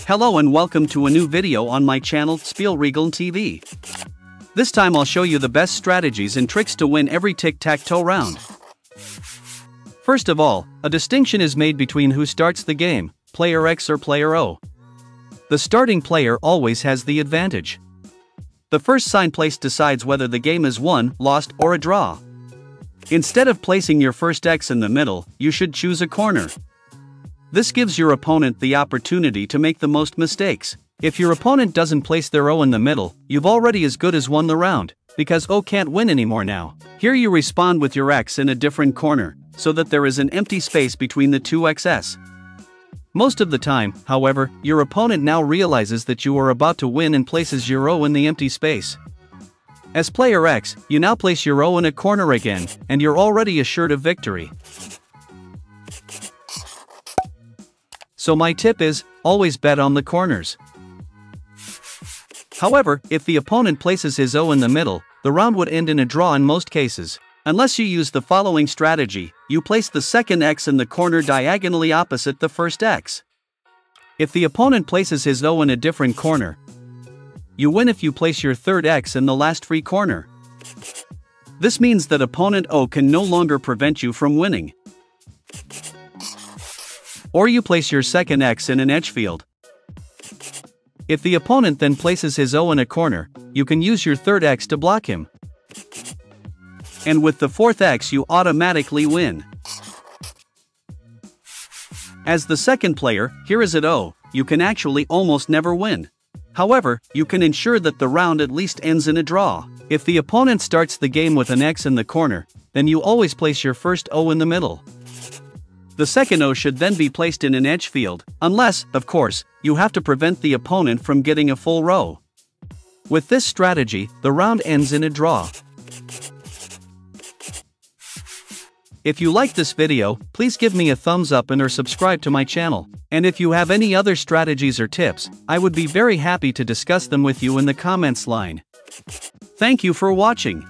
Hello and welcome to a new video on my channel Spielregeln TV. This time I'll show you the best strategies and tricks to win every tic-tac-toe round. First of all, a distinction is made between who starts the game, player X or player O. The starting player always has the advantage. The first sign placed decides whether the game is won, lost, or a draw. Instead of placing your first X in the middle, you should choose a corner. This gives your opponent the opportunity to make the most mistakes. If your opponent doesn't place their O in the middle, you've already as good as won the round, because O can't win anymore now. Here you respond with your X in a different corner, so that there is an empty space between the two X's. Most of the time, however, your opponent now realizes that you are about to win and places your O in the empty space. As player X, you now place your O in a corner again, and you're already assured of victory. So my tip is, always bet on the corners. However, if the opponent places his O in the middle, the round would end in a draw in most cases. Unless you use the following strategy: you place the second X in the corner diagonally opposite the first X. If the opponent places his O in a different corner, you win if you place your third X in the last free corner. This means that opponent O can no longer prevent you from winning. Or you place your second X in an edge field. If the opponent then places his O in a corner, you can use your third X to block him. And with the fourth X you automatically win. As the second player, here is at O, you can actually almost never win. However, you can ensure that the round at least ends in a draw. If the opponent starts the game with an X in the corner, then you always place your first O in the middle. The second O should then be placed in an edge field, unless, of course, you have to prevent the opponent from getting a full row. With this strategy, the round ends in a draw. If you like this video, please give me a thumbs up and or subscribe to my channel. And if you have any other strategies or tips, I would be very happy to discuss them with you in the comments line. Thank you for watching.